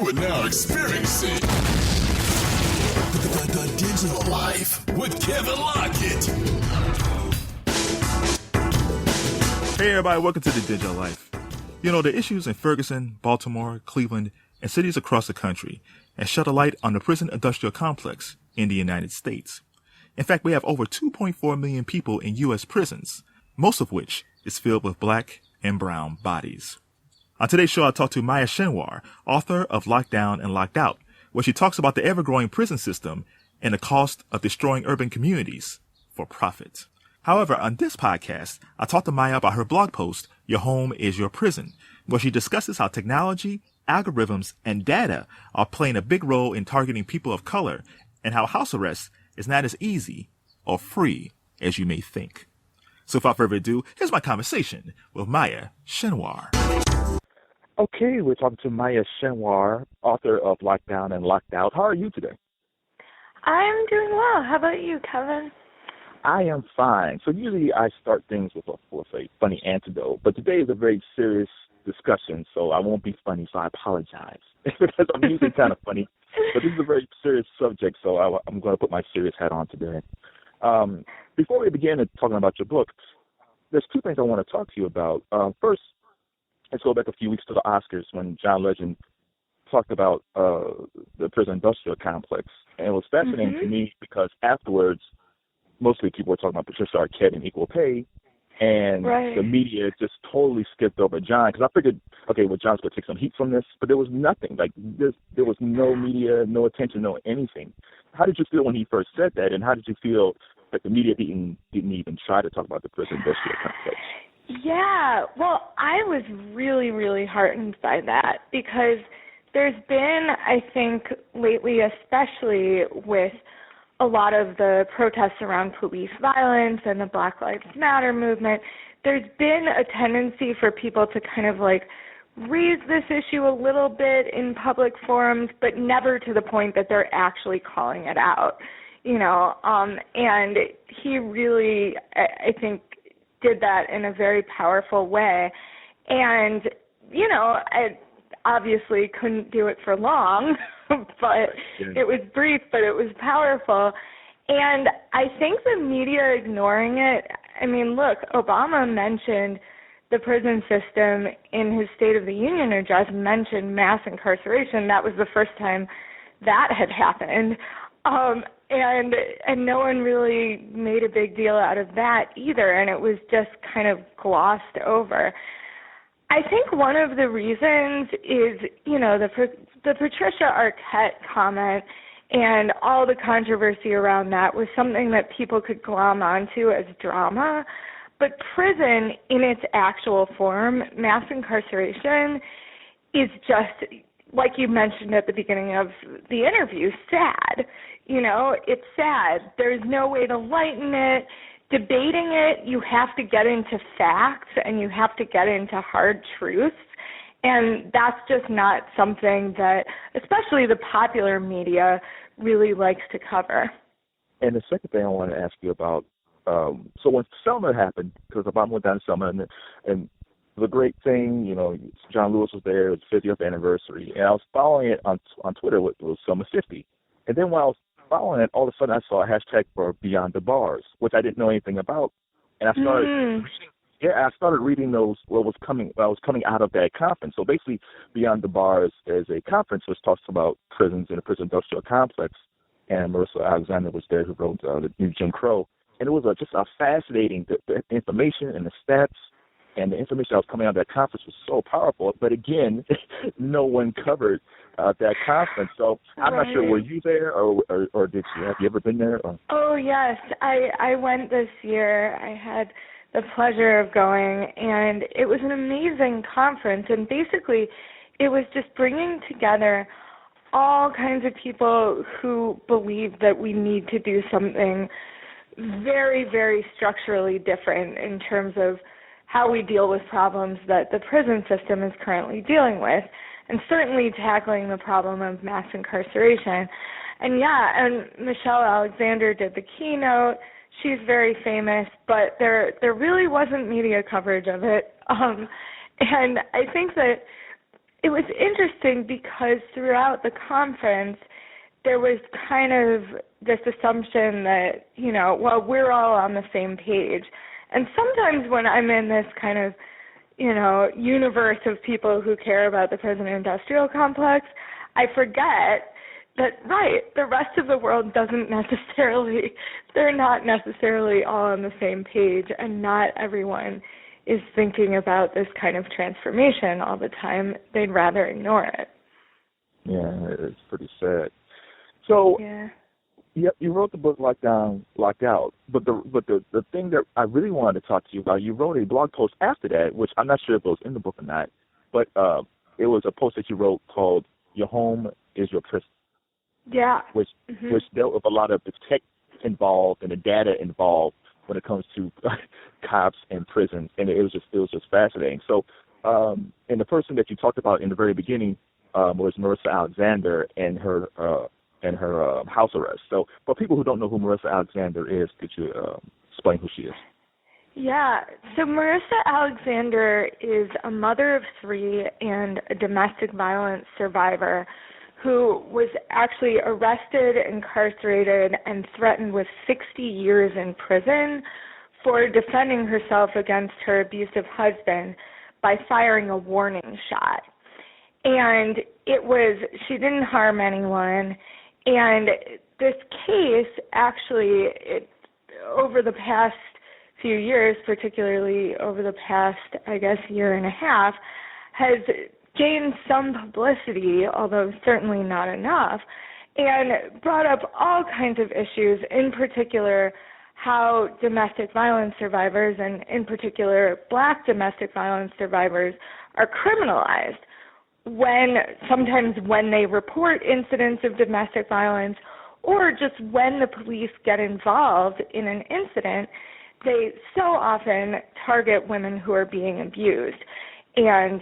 You are now experiencing the Digital Life with Kevin Lockett. Hey everybody, welcome to the Digital Life. You know, the issues in Ferguson, Baltimore, Cleveland, and cities across the country has shed a light on the prison industrial complex in the United States. In fact, we have over 2.4 million people in U.S. prisons, most of which is filled with black and brown bodies. On today's show, I talked to Maya Schewar, author of Lockdown and Locked Out, where she talks about the ever-growing prison system and the cost of destroying urban communities for profit. However, on this podcast, I talked to Maya about her blog post, Your Home is Your Prison, where she discusses how technology, algorithms, and data are playing a big role in targeting people of color and how house arrest is not as easy or free as you may think. So without further ado, here's my conversation with Maya Schewar. Okay, we're talking to Maya Schewar, author of Lockdown and Locked Out. How are you today? I'm doing well. How about you, Kevin? I am fine. So usually I start things with a funny anecdote, but today is a very serious discussion, so I won't be funny, so I apologize. Because I'm usually kind of funny, but this is a very serious subject, so I'm going to put my serious hat on today. Before we begin talking about your book, there's two things I want to talk to you about. First, let's go back a few weeks to the Oscars when John Legend talked about the prison industrial complex. And it was fascinating to me because afterwards, mostly people were talking about Patricia Arquette and equal pay, and the media just totally skipped over John because I figured, okay, well, John's going to take some heat from this, but there was nothing. Like, there was no media, no attention, no anything. How did you feel when he first said that, and how did you feel that the media didn't even try to talk about the prison industrial complex? Yeah, well, I was really, really heartened by that because there's been, I think, lately, especially with a lot of the protests around police violence and the Black Lives Matter movement, there's been a tendency for people to kind of like raise this issue a little bit in public forums, but never to the point that they're actually calling it out, you know, and he really, I think, did that in a very powerful way. And, you know, I obviously couldn't do it for long, but it was brief, but it was powerful. And I think the media ignoring it, I mean, look, Obama mentioned the prison system in his State of the Union address, mentioned mass incarceration. That was the first time that had happened. And no one really made a big deal out of that either, and it was just kind of glossed over. I think one of the reasons is, you know, the Patricia Arquette comment and all the controversy around that was something that people could glom onto as drama. But prison in its actual form, mass incarceration, is just, like you mentioned at the beginning of the interview, sad. You know, it's sad. There's no way to lighten it. Debating it, you have to get into facts and you have to get into hard truths. And that's just not something that, especially the popular media, really likes to cover. And the second thing I want to ask you about, so when Selma happened, because Obama went down to Selma, and the great thing, you know, John Lewis was there, it was the 50th anniversary, and I was following it on Twitter, it was Selma 50. And then while I was following it, all of a sudden I saw a hashtag for Beyond the Bars, which I didn't know anything about. And I started reading those what was coming out of that conference. So basically, Beyond the Bars is a conference which talks about prisons and the prison industrial complex. And Marissa Alexander was there, who wrote the new Jim Crow. And it was just a fascinating, the information and the stats and the information that was coming out of that conference was so powerful. But again, no one covered that conference. So I'm not sure, were you there or did you? Have you ever been there? Or? Oh, yes. I went this year. I had the pleasure of going, and it was an amazing conference. And basically, it was just bringing together all kinds of people who believe that we need to do something very, very structurally different in terms of how we deal with problems that the prison system is currently dealing with, and certainly tackling the problem of mass incarceration. And Michelle Alexander did the keynote. She's very famous, but there really wasn't media coverage of it. And I think that it was interesting because throughout the conference, there was kind of this assumption that, well, we're all on the same page. And sometimes when I'm in this kind of, universe of people who care about the prison industrial complex, I forget that, right, the rest of the world they're not necessarily all on the same page, and not everyone is thinking about this kind of transformation all the time. They'd rather ignore it. Yeah, it's pretty sad. So, yeah, you wrote the book Locked Down, Locked Out, but the thing that I really wanted to talk to you about, you wrote a blog post after that, which I'm not sure if it was in the book or not, but it was a post that you wrote called "Your Home Is Your Prison." Yeah. Which dealt with a lot of the tech involved and the data involved when it comes to cops and prisons, and it was just fascinating. So, and the person that you talked about in the very beginning was Marissa Alexander and her house arrest. So, for people who don't know who Marissa Alexander is, could you explain who she is? Yeah, so Marissa Alexander is a mother of 3 and a domestic violence survivor who was actually arrested, incarcerated, and threatened with 60 years in prison for defending herself against her abusive husband by firing a warning shot. And she didn't harm anyone. And this case actually, over the past few years, particularly over the past, I guess, year and a half, has gained some publicity, although certainly not enough, and brought up all kinds of issues, in particular how domestic violence survivors, and in particular Black domestic violence survivors, are criminalized sometimes when they report incidents of domestic violence, or just when the police get involved in an incident. They so often target women who are being abused and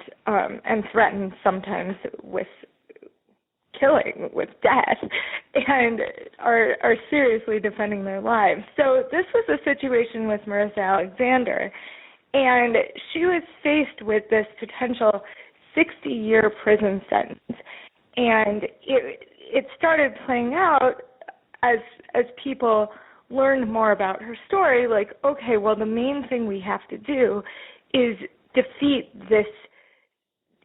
threatened sometimes with killing, with death, and are seriously defending their lives. So this was a situation with Marissa Alexander, and she was faced with this potential 60-year prison sentence. And it started playing out as people learned more about her story, like, okay, well, the main thing we have to do is defeat this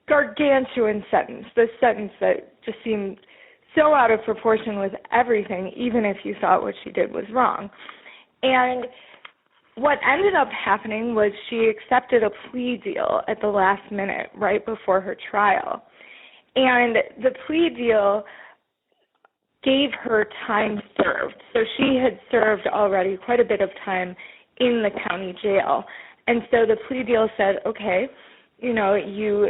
gargantuan sentence, this sentence that just seemed so out of proportion with everything, even if you thought what she did was wrong. And what ended up happening was she accepted a plea deal at the last minute, right before her trial. And the plea deal gave her time served. So she had served already quite a bit of time in the county jail. And so the plea deal said, okay, you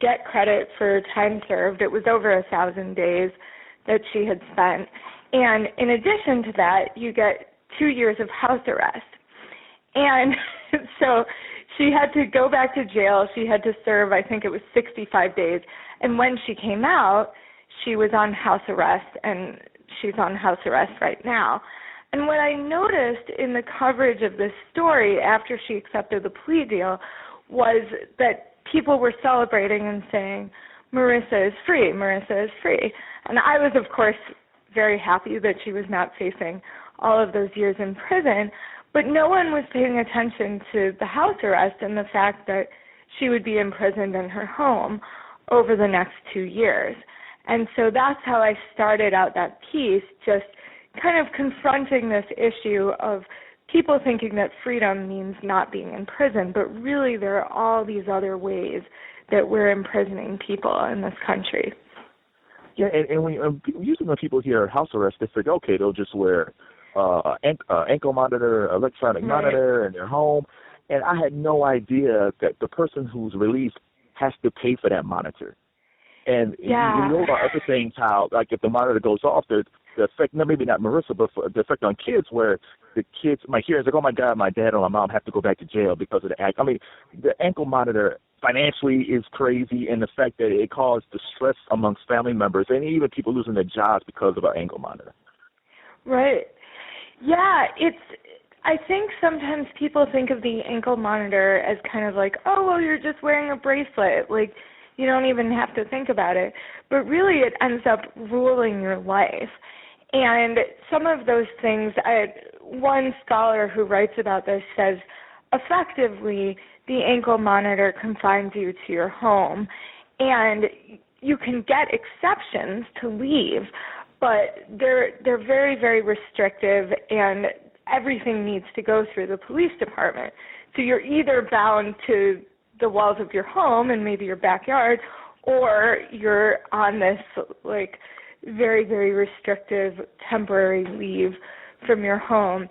get credit for time served. It was over 1,000 days that she had spent. And in addition to that, you get 2 years of house arrest. And so she had to go back to jail. She had to serve, I think it was 65 days. And when she came out, she was on house arrest, and she's on house arrest right now. And what I noticed in the coverage of this story after she accepted the plea deal was that people were celebrating and saying, Marissa is free, Marissa is free. And I was, of course, very happy that she was not facing all of those years in prison, but no one was paying attention to the house arrest and the fact that she would be imprisoned in her home over the next 2 years. And so that's how I started out that piece, just kind of confronting this issue of people thinking that freedom means not being in prison, but really there are all these other ways that we're imprisoning people in this country. Yeah, and usually when people hear house arrest, they think, okay, they'll just wear ankle monitor, electronic monitor in their home. And I had no idea that the person who's released has to pay for that monitor. And you know about other things, how, like, if the monitor goes off, the effect, no, maybe not Marissa, but the effect on kids, where the kids might hear, it's like, oh, my God, my dad or my mom have to go back to jail because of the act. I mean, the ankle monitor financially is crazy, and the fact that it caused distress amongst family members and even people losing their jobs because of an ankle monitor. Right. Yeah, I think sometimes people think of the ankle monitor as kind of like, oh, well, you're just wearing a bracelet. Like, You don't even have to think about it. But really it ends up ruling your life. And some of those things, one scholar who writes about this says, effectively, the ankle monitor confines you to your home. And you can get exceptions to leave, but they're very, very restrictive, and everything needs to go through the police department. So you're either bound to the walls of your home and maybe your backyard, or you're on this like very, very restrictive temporary leave from your home.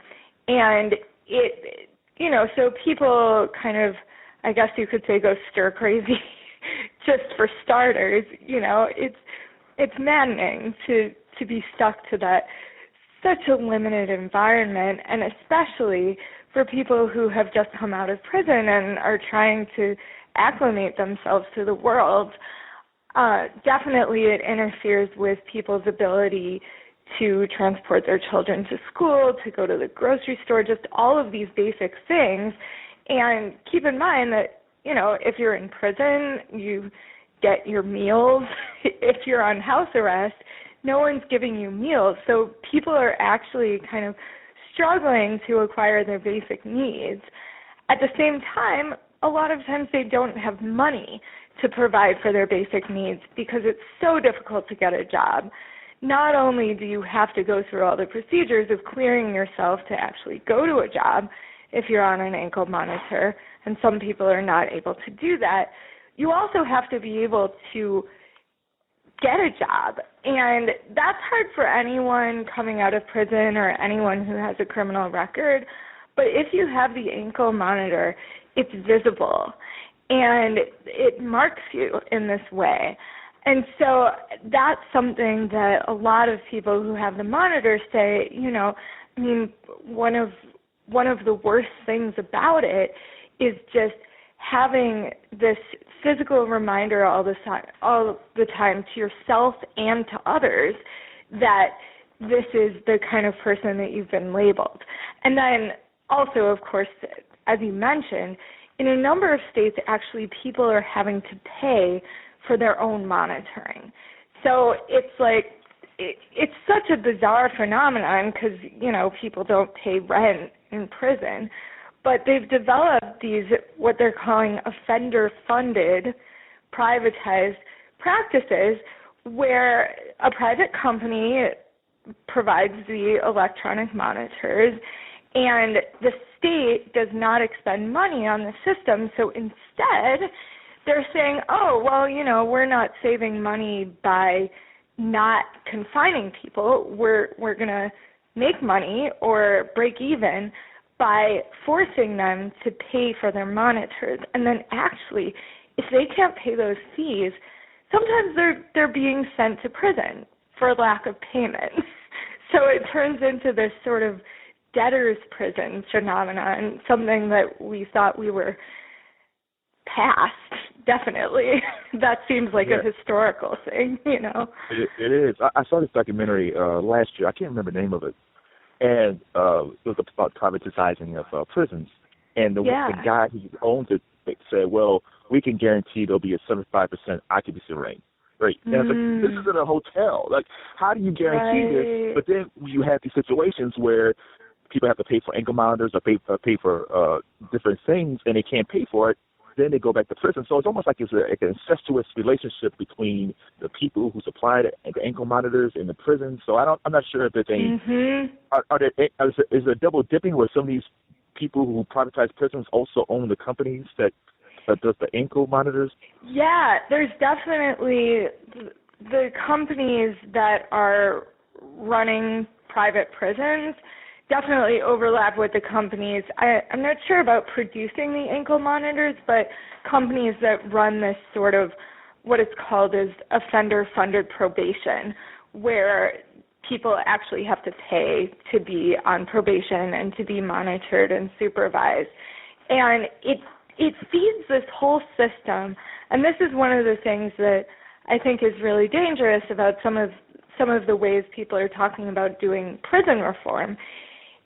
And it, so people kind of, I guess you could say, go stir crazy. Just for starters, it's maddening to be stuck to that, such a limited environment, and especially for people who have just come out of prison and are trying to acclimate themselves to the world. Definitely it interferes with people's ability to transport their children to school, to go to the grocery store, just all of these basic things. And keep in mind that, if you're in prison, you get your meals. If you're on house arrest, no one's giving you meals. So people are actually kind of struggling to acquire their basic needs. At the same time, a lot of times they don't have money to provide for their basic needs because it's so difficult to get a job. Not only do you have to go through all the procedures of clearing yourself to actually go to a job if you're on an ankle monitor, and some people are not able to do that, you also have to be able to get a job. And that's hard for anyone coming out of prison or anyone who has a criminal record. But if you have the ankle monitor, it's visible, and it marks you in this way. And so that's something that a lot of people who have the monitor say, one of the worst things about it is just having this physical reminder all the time to yourself and to others that this is the kind of person that you've been labeled. And then also, of course, as you mentioned, in a number of states, actually, people are having to pay for their own monitoring. So it's like, it's such a bizarre phenomenon because, people don't pay rent in prison, but they've developed these, what they're calling offender-funded, privatized practices where a private company provides the electronic monitors and the state does not expend money on the system. So instead, they're saying, we're not saving money by not confining people. We're going to make money or break even by forcing them to pay for their monitors. And then actually, if they can't pay those fees, sometimes they're being sent to prison for lack of payment. So it turns into this sort of debtor's prison phenomenon, something that we thought we were past, definitely. That seems like a historical thing, It is. I saw this documentary last year. I can't remember the name of it. And it was about privatizing of prisons. And the guy who owns it said, well, we can guarantee there'll be a 75% occupancy rate. Right. And it's like, this is in a hotel. Like, how do you guarantee this? But then you have these situations where people have to pay for ankle monitors or pay for different things, and they can't pay for it. Then they go back to prison. So it's almost like it's an incestuous relationship between the people who supply the ankle monitors and the prison. So I'm not sure if there's is there double dipping where some of these people who privatize prisons also own the companies that does the ankle monitors? Yeah, there's definitely the companies that are running private prisons definitely overlap with the companies. I'm not sure about producing the ankle monitors, but companies that run this sort of what it's called is offender-funded probation, where people actually have to pay to be on probation and to be monitored and supervised. And it feeds this whole system. And this is one of the things that I think is really dangerous about some of the ways people are talking about doing prison reform.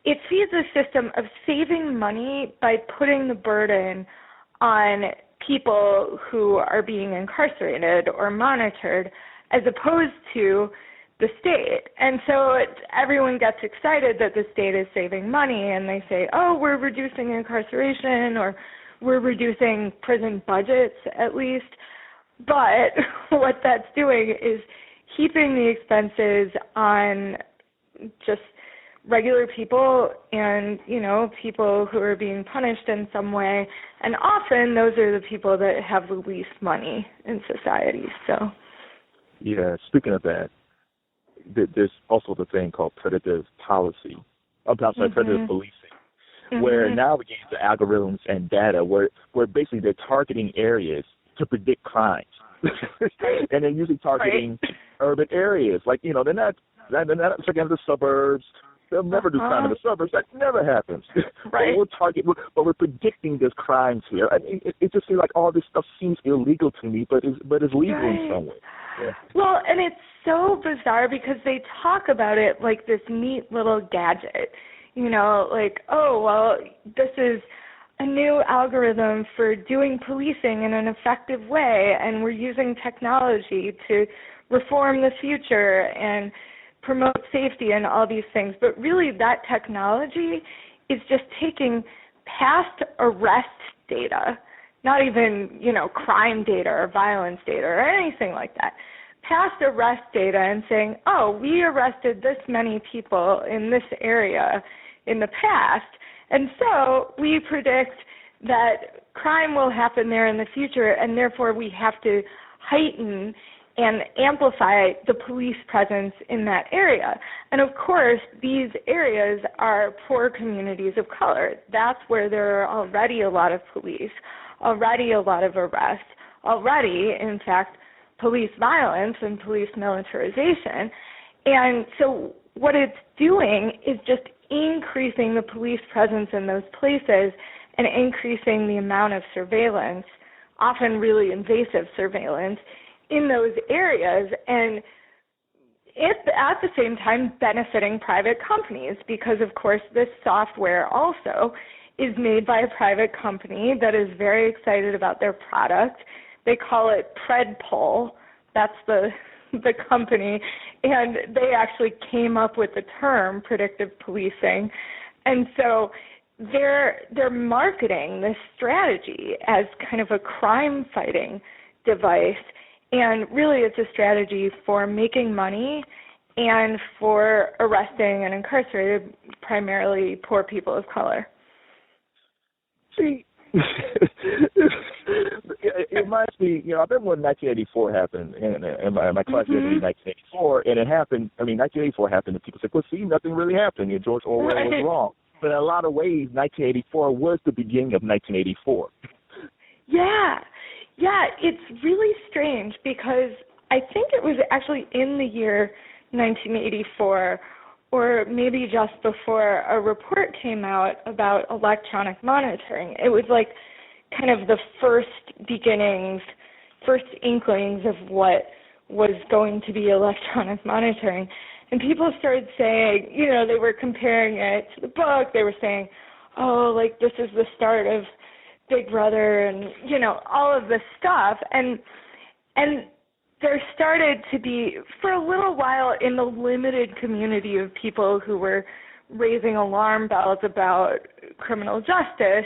It feeds a system of saving money by putting the burden on people who are being incarcerated or monitored as opposed to the state. And so everyone gets excited that the state is saving money, and they say, oh, we're reducing incarceration, or we're reducing prison budgets at least. But what that's doing is heaping the expenses on just regular people and, people who are being punished in some way. And often those are the people that have the least money in society. So, yeah, speaking of that, there's also the thing called predative policy, predative policing, where now we're getting the algorithms and data where basically they're targeting areas to predict crimes. And they're usually targeting urban areas. Like, they're not checking the suburbs. They'll never do crime in the suburbs. That never happens. Right. But we're predicting there's crimes here. I mean, it just seems like all this stuff seems illegal to me, but it's legal in some way. Yeah. Well, and it's so bizarre because they talk about it like this neat little gadget. Like, oh, well, this is a new algorithm for doing policing in an effective way, and we're using technology to reform the future and promote safety and all these things. But really that technology is just taking past arrest data, not even, crime data or violence data or anything like that, past arrest data and saying, oh, we arrested this many people in this area in the past, and so we predict that crime will happen there in the future, and therefore we have to heighten and amplify the police presence in that area. And of course, these areas are poor communities of color. That's where there are already a lot of police, already a lot of arrests, already, in fact, police violence and police militarization. And so what it's doing is just increasing the police presence in those places and increasing the amount of surveillance, often really invasive surveillance, in those areas, and it's at the same time benefiting private companies because, of course, this software also is made by a private company that is very excited about their product. They call it Predpol. That's the company, and they actually came up with the term predictive policing. And so they're marketing this strategy as kind of a crime-fighting device. And really, it's a strategy for making money and for arresting and incarcerating primarily poor people of color. See, it reminds me, I remember when 1984 happened, and my class graduated in 1984, and it happened, 1984 happened, and people said, well, see, nothing really happened, George Orwell was wrong. But in a lot of ways, 1984 was the beginning of 1984. Yeah, it's really strange because I think it was actually in the year 1984 or maybe just before a report came out about electronic monitoring. It was like kind of the first inklings of what was going to be electronic monitoring. And people started saying, they were comparing it to the book. They were saying, oh, like this is the start of Big Brother and, all of this stuff. And there started to be, for a little while, in the limited community of people who were raising alarm bells about criminal justice,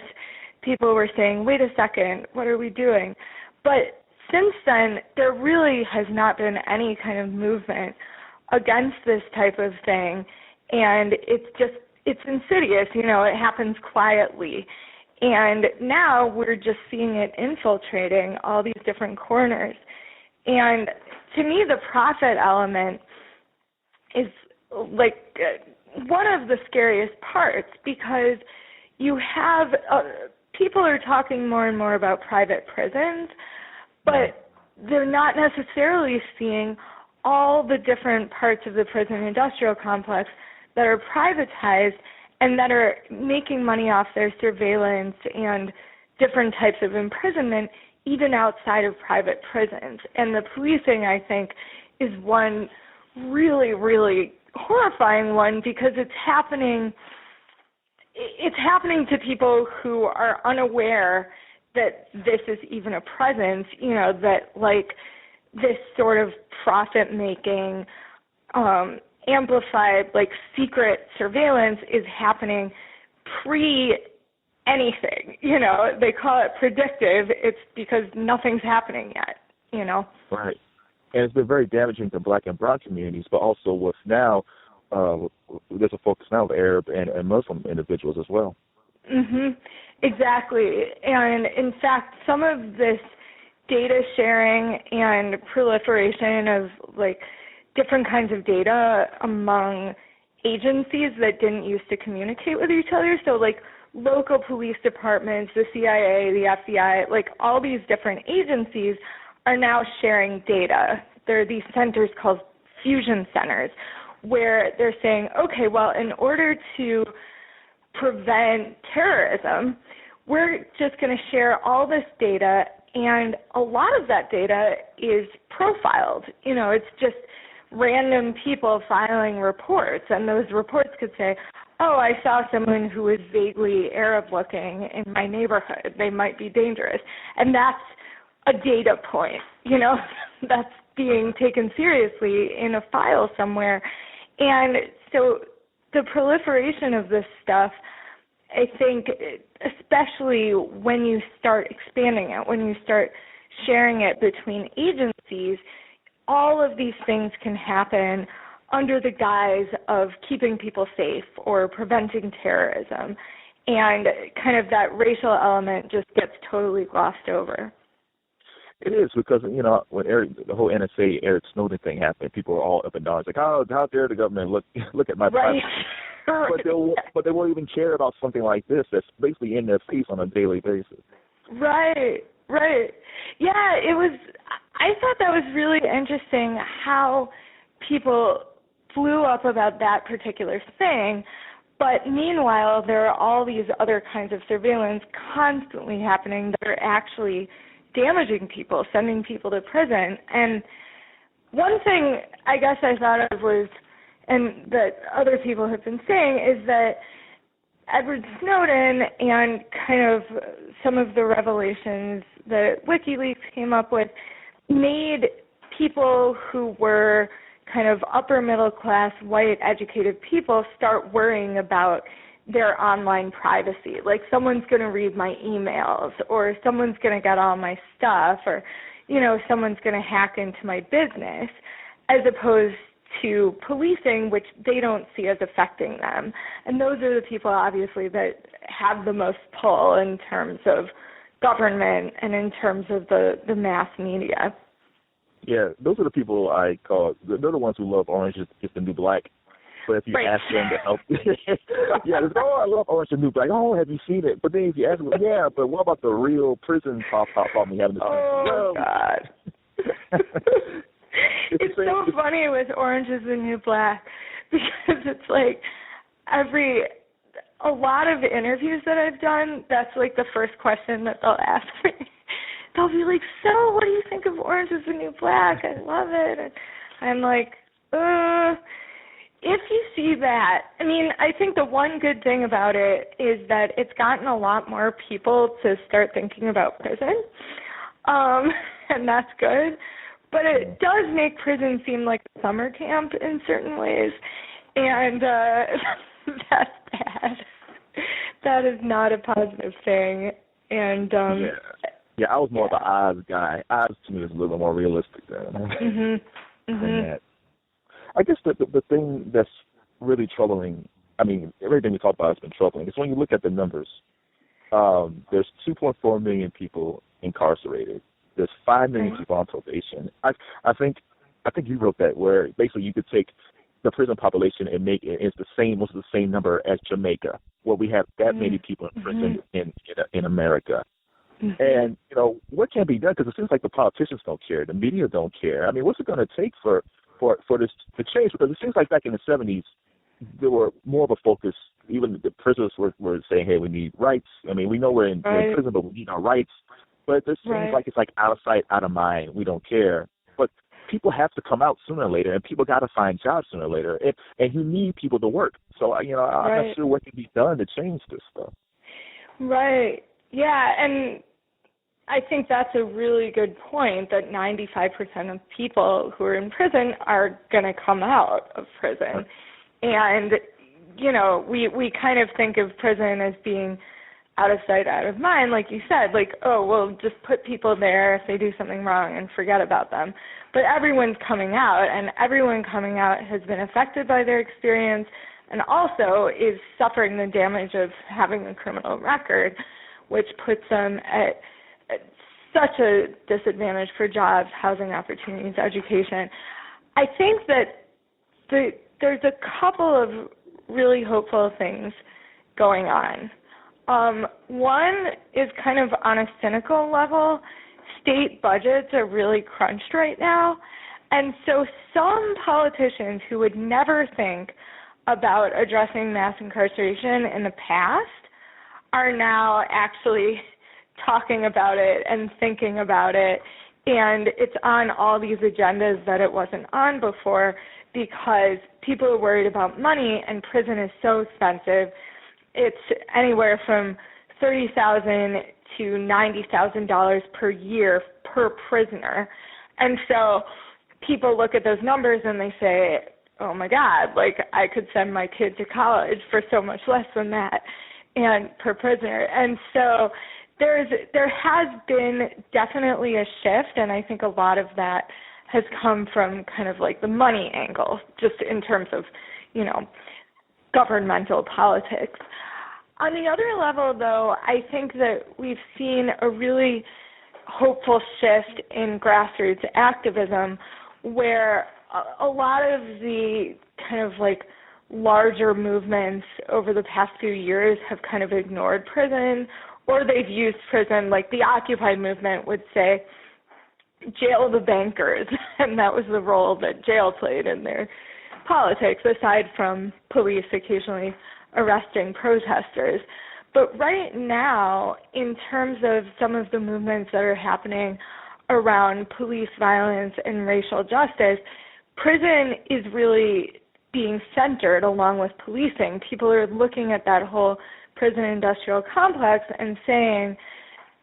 people were saying, wait a second, what are we doing? But since then, there really has not been any kind of movement against this type of thing. And it's insidious, it happens quietly. And now we're just seeing it infiltrating all these different corners. And to me, the profit element is like one of the scariest parts because you have people are talking more and more about private prisons, but they're not necessarily seeing all the different parts of the prison industrial complex that are privatized and that are making money off their surveillance and different types of imprisonment, even outside of private prisons. And the policing, I think, is one really, really horrifying one because it's happening to people who are unaware that this is even a presence, that like this sort of profit-making, amplified, like secret surveillance is happening pre-anything, They call it predictive. It's because nothing's happening yet, Right. And it's been very damaging to Black and brown communities, but also what's now, there's a focus now of Arab and Muslim individuals as well. Exactly. And in fact, some of this data sharing and proliferation of like different kinds of data among agencies that didn't used to communicate with each other, so like local police departments, the CIA, the FBI, like all these different agencies are now sharing data. There are these centers called fusion centers where they're saying, okay, well, in order to prevent terrorism, we're just going to share all this data, and a lot of that data is profiled. It's just random people filing reports, and those reports could say, oh, I saw someone who was vaguely Arab-looking in my neighborhood. They might be dangerous. And that's a data point, that's being taken seriously in a file somewhere. And so the proliferation of this stuff, I think, especially when you start expanding it, when you start sharing it between agencies, all of these things can happen under the guise of keeping people safe or preventing terrorism. And kind of that racial element just gets totally glossed over. It is, because, when the whole NSA Eric Snowden thing happened, people were all up and down. It's like, how dare the government look at my privacy? But they won't even care about something like this that's basically in their face on a daily basis. Right. Yeah, I thought that was really interesting how people blew up about that particular thing, but meanwhile there are all these other kinds of surveillance constantly happening that are actually damaging people, sending people to prison. And one thing I guess I thought of was, and that other people have been saying, is that Edward Snowden and kind of some of the revelations that WikiLeaks came up with made people who were kind of upper middle class, white, educated people start worrying about their online privacy. Like, someone's going to read my emails, or someone's going to get all my stuff, or, someone's going to hack into my business, as opposed to policing, which they don't see as affecting them. And those are the people, obviously, that have the most pull in terms of government and in terms of the mass media. Yeah, those are the people I call, they're the ones who love Orange is the New Black. But if you ask them to help, I love Orange is the New Black. Oh, have you seen it? But then if you ask them, yeah, but what about the real prison pop me having to God. It's so funny with Orange is the New Black, because it's like a lot of interviews that I've done, that's like the first question that they'll ask me. They'll be like, so what do you think of Orange is the New Black? I love it. And I'm like, if you see that, I think the one good thing about it is that it's gotten a lot more people to start thinking about prison, and that's good. But it does make prison seem like a summer camp in certain ways, and that's bad. That is not a positive thing. And yeah, I was more of an Oz guy. Oz to me is a little bit more realistic than that. I guess the thing that's really troubling, everything we talk about has been troubling, is when you look at the numbers. There's 2.4 million people incarcerated. There's 5 million people on probation. I think you wrote that, where basically you could take the prison population and make it most of the same number as Jamaica, where we have that many people in prison in America. And what can be done? Because it seems like the politicians don't care, the media don't care. What's it going to take for this to change? Because it seems like back in the 70s, there were more of a focus. Even the prisoners were saying, hey, we need rights. We know we're in prison, but we need our rights. But it seems like it's like out of sight, out of mind. We don't care. But people have to come out sooner or later, and people got to find jobs sooner or later. And you need people to work. So, I'm not sure what can be done to change this stuff. Right. Yeah, and I think that's a really good point, that 95% of people who are in prison are going to come out of prison. And, we kind of think of prison as being out of sight, out of mind, like you said, like, oh, well, just put people there if they do something wrong and forget about them. But everyone's coming out, and everyone coming out has been affected by their experience and also is suffering the damage of having a criminal record, which puts them at such a disadvantage for jobs, housing opportunities, education. I think that there's a couple of really hopeful things going on. One is kind of on a cynical level. State budgets are really crunched right now, and so some politicians who would never think about addressing mass incarceration in the past are now actually talking about it and thinking about it, and it's on all these agendas that it wasn't on before because people are worried about money, and prison is so expensive. It's anywhere from $30,000 to $90,000 per year per prisoner, and so people look at those numbers and they say, oh my God, like I could send my kid to college for so much less than that, and per prisoner. And so there has been definitely a shift, and I think a lot of that has come from kind of like the money angle, just in terms of, governmental politics. On the other level, though, I think that we've seen a really hopeful shift in grassroots activism where a lot of the kind of like larger movements over the past few years have kind of ignored prison, or they've used prison, like the Occupy movement would say, jail the bankers, and that was the role that jail played in their politics, aside from police occasionally arresting protesters. But right now, in terms of some of the movements that are happening around police violence and racial justice, prison is really being centered along with policing. People are looking at that whole prison industrial complex and saying,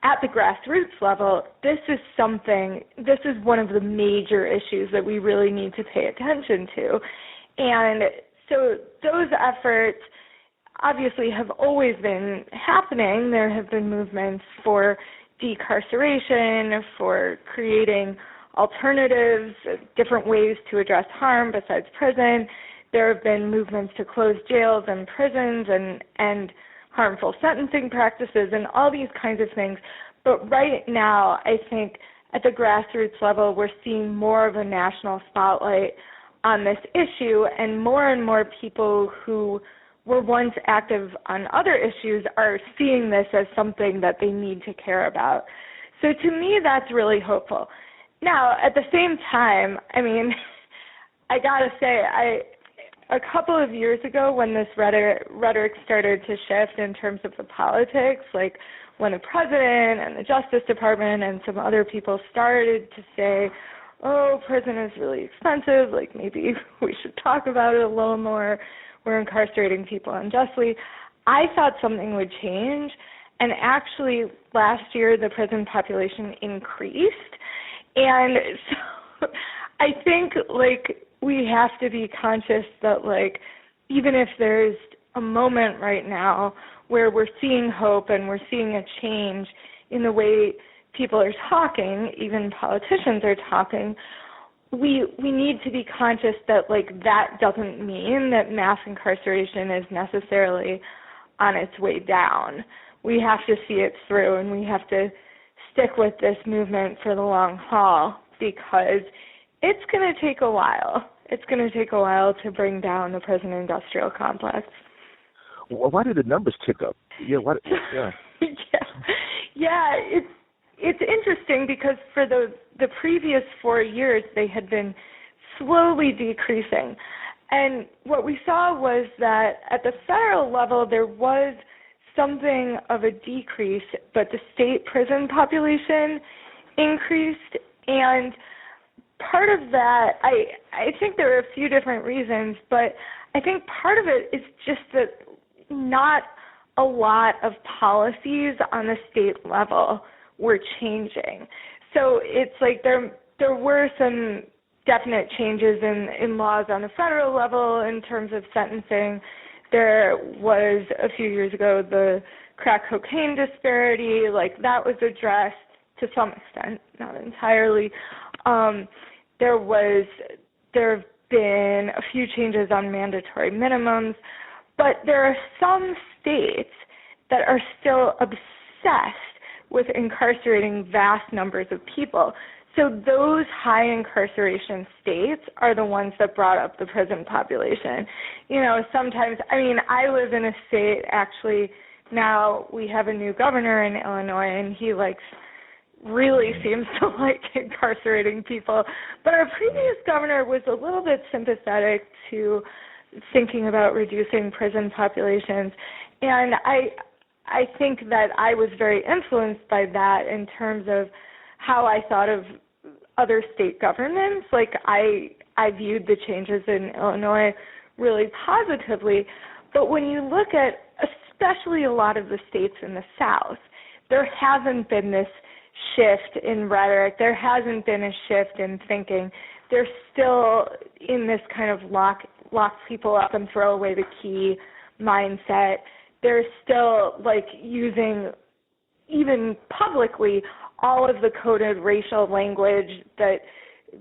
at the grassroots level, this is one of the major issues that we really need to pay attention to. And so those efforts obviously have always been happening. There have been movements for decarceration, for creating alternatives, different ways to address harm besides prison. There have been movements to close jails and prisons and harmful sentencing practices and all these kinds of things. But right now, I think at the grassroots level, we're seeing more of a national spotlight on this issue, and more people who were once active on other issues are seeing this as something that they need to care about. So to me, that's really hopeful. Now, at the same time, I mean, I got to say, a couple of years ago when this rhetoric started to shift in terms of the politics, like when the president and the Justice Department and some other people started to say, oh, prison is really expensive, like maybe we should talk about it a little more, we're incarcerating people unjustly, I thought something would change. And actually, last year, the prison population increased. And so I think, like, we have to be conscious that, like, even if there's a moment right now where we're seeing hope and we're seeing a change in the way people are talking, even politicians are talking, we need to be conscious that, like, that doesn't mean that mass incarceration is necessarily on its way down. We have to see it through, and we have to stick with this movement for the long haul because it's going to take a while. It's going to take a while to bring down the prison industrial complex. Well, why did the numbers tick up? Yeah. It's interesting because for the previous 4 years, they had been slowly decreasing. And what we saw was that at the federal level, there was something of a decrease, but the state prison population increased. And part of that, I think there are a few different reasons, but I think part of it is just that not a lot of policies on the state level were changing. So it's like there were some definite changes in laws on the federal level in terms of sentencing. There was, a few years ago, the crack cocaine disparity, like that was addressed to some extent, not entirely. There have been a few changes on mandatory minimums, but there are some states that are still obsessed with incarcerating vast numbers of people. So those high incarceration states are the ones that brought up the prison population. You know, sometimes, I mean, I live in a state, actually, now we have a new governor in Illinois, and he really seems to like incarcerating people. But our previous governor was a little bit sympathetic to thinking about reducing prison populations. And I think that I was very influenced by that in terms of how I thought of other state governments. Like I viewed the changes in Illinois really positively. But when you look at especially a lot of the states in the South, there hasn't been this shift in rhetoric. There hasn't been a shift in thinking. They're still in this kind of lock people up and throw away the key mindset. They're still using, even publicly, all of the coded racial language that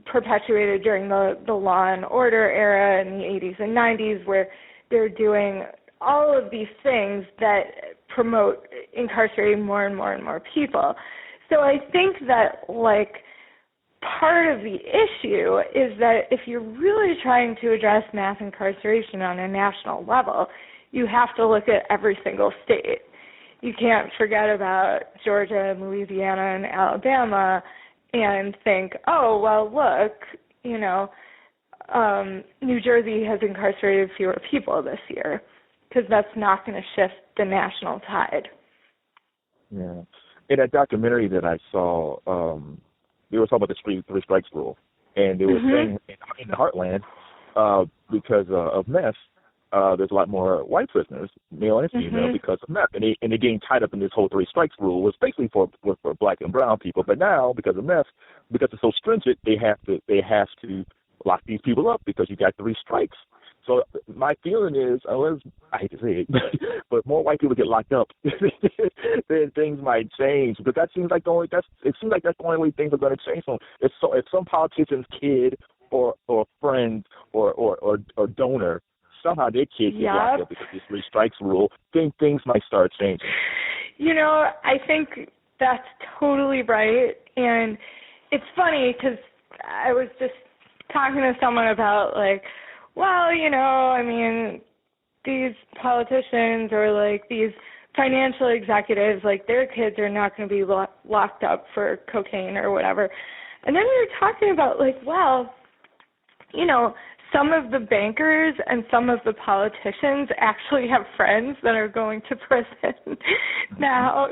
perpetuated during the law and order era in the 80s and 90s, where they're doing all of these things that promote incarcerating more and more and more people. So I think that part of the issue is that if you're really trying to address mass incarceration on a national level, you have to look at every single state. You can't forget about Georgia and Louisiana and Alabama and think, oh, well, look, New Jersey has incarcerated fewer people this year, because that's not going to shift the national tide. Yeah. In that documentary that I saw, they were talking about the three strikes rule, and they were saying in the heartland, because of meth, there's a lot more white prisoners, male and female, because of meth, and they're getting tied up in this whole three strikes rule. Was basically for black and brown people, but now because of meth, because it's so stringent, they have to lock these people up because you got three strikes. So my feeling is, I hate to say it, but more white people get locked up, then things might change, because that seems like that's the only way things are going to change. So if some politician's kid or friend or donor, somehow their kid gets locked up because of this three strikes rule, then things might start changing. I think that's totally right. And it's funny because I was just talking to someone about these politicians or these financial executives, their kids are not going to be locked up for cocaine or whatever. And then we were talking about some of the bankers and some of the politicians actually have friends that are going to prison now,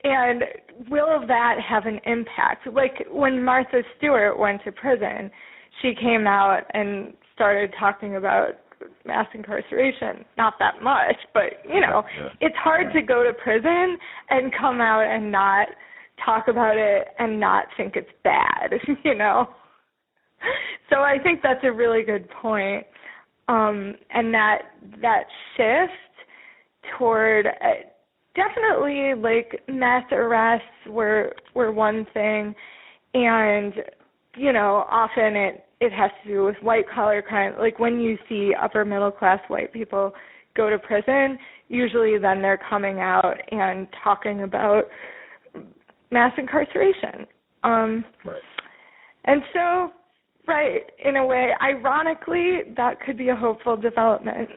and will that have an impact? When Martha Stewart went to prison, she came out and started talking about mass incarceration. Not that much, but, it's hard to go to prison and come out and not talk about it and not think it's bad, So I think that's a really good point. And that shift toward definitely mass arrests were one thing, and often it has to do with white collar crime. When you see upper middle class white people go to prison, usually then they're coming out and talking about mass incarceration. Right. And so, right, in a way, ironically, that could be a hopeful development.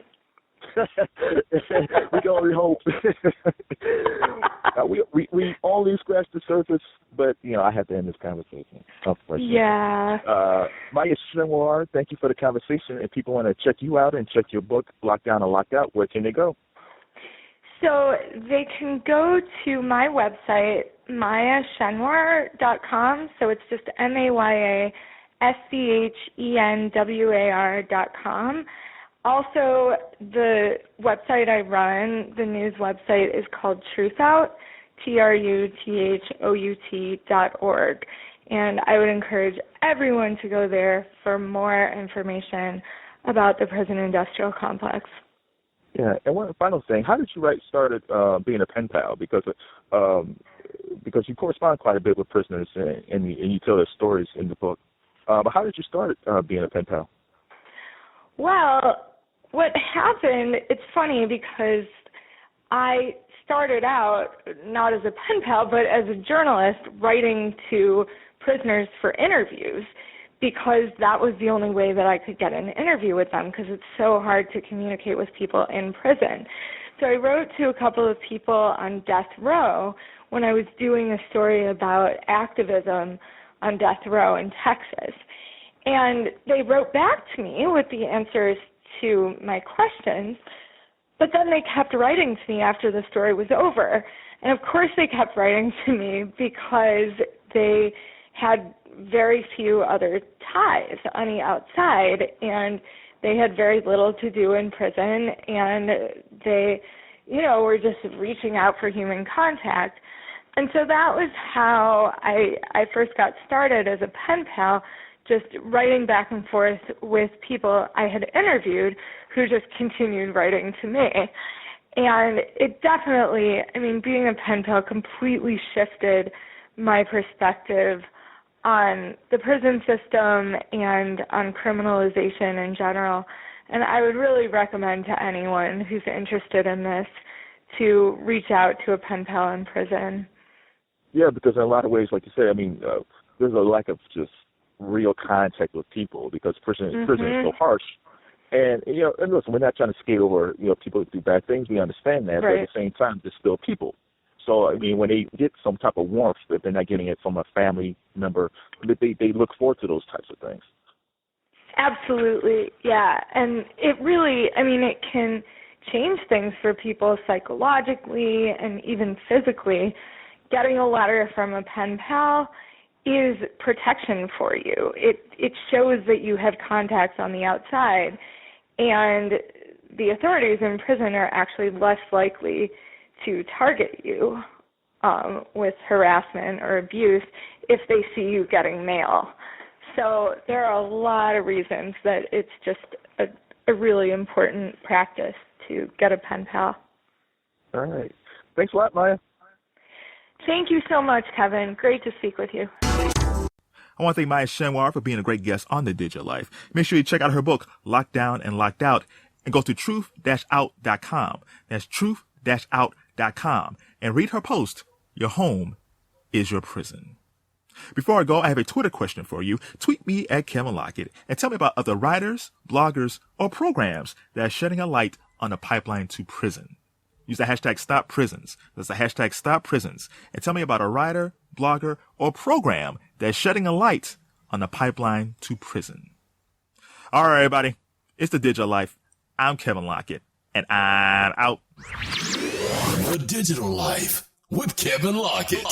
We can only hope. We only scratched the surface, but I have to end this conversation. Yeah. Maya Schewar, thank you for the conversation. If people want to check you out and check your book, Lockdown and Locked Out, where can they go? So they can go to my website, mayaschenwar.com. So it's just MayaSchenwar.com. Also, the website I run, the news website, is called Truth Out, TRUTHOUT.org. And I would encourage everyone to go there for more information about the prison industrial complex. Yeah, and one final thing, how did you started being a pen pal? Because you correspond quite a bit with prisoners, and you tell their stories in the book. But how did you start being a pen pal? Well, what happened, it's funny because I started out not as a pen pal, but as a journalist writing to prisoners for interviews, because that was the only way that I could get an interview with them, because it's so hard to communicate with people in prison. So I wrote to a couple of people on death row when I was doing a story about activism on death row in Texas. And they wrote back to me with the answers to my questions, but then they kept writing to me after the story was over. And of course they kept writing to me because they had very few other ties on the outside, and they had very little to do in prison, and they, were just reaching out for human contact. And so that was how I first got started as a pen pal, just writing back and forth with people I had interviewed who just continued writing to me. And it definitely, being a pen pal completely shifted my perspective on the prison system and on criminalization in general. And I would really recommend to anyone who's interested in this to reach out to a pen pal in prison. Yeah, because in a lot of ways, like you said, there's a lack of just real contact with people because prison is so harsh. And, and listen, we're not trying to skate over, people who do bad things. We understand that. Right. But at the same time, they're still people. So, when they get some type of warmth, if they're not getting it from a family member, they look forward to those types of things. Absolutely, yeah. And it really, it can change things for people psychologically and even physically. Getting a letter from a pen pal is protection for you. It shows that you have contacts on the outside, and the authorities in prison are actually less likely to target you with harassment or abuse if they see you getting mail. So there are a lot of reasons that it's just a really important practice to get a pen pal. All right. Thanks a lot, Maya. Thank you so much, Kevin. Great to speak with you. I want to thank Maya Schewar for being a great guest on The Digital Life. Make sure you check out her book, Locked Down and Locked Out, and go to truth-out.com. That's truth-out.com. And read her post, Your Home is Your Prison. Before I go, I have a Twitter question for you. Tweet me at Kevin Lockett and tell me about other writers, bloggers, or programs that are shedding a light on the pipeline to prison. Use the hashtag #StopPrisons. That's the hashtag #StopPrisons. And tell me about a writer, blogger, or program that's shedding a light on the pipeline to prison. All right, everybody. It's The Digital Life. I'm Kevin Lockett, and I'm out. The Digital Life with Kevin Lockett.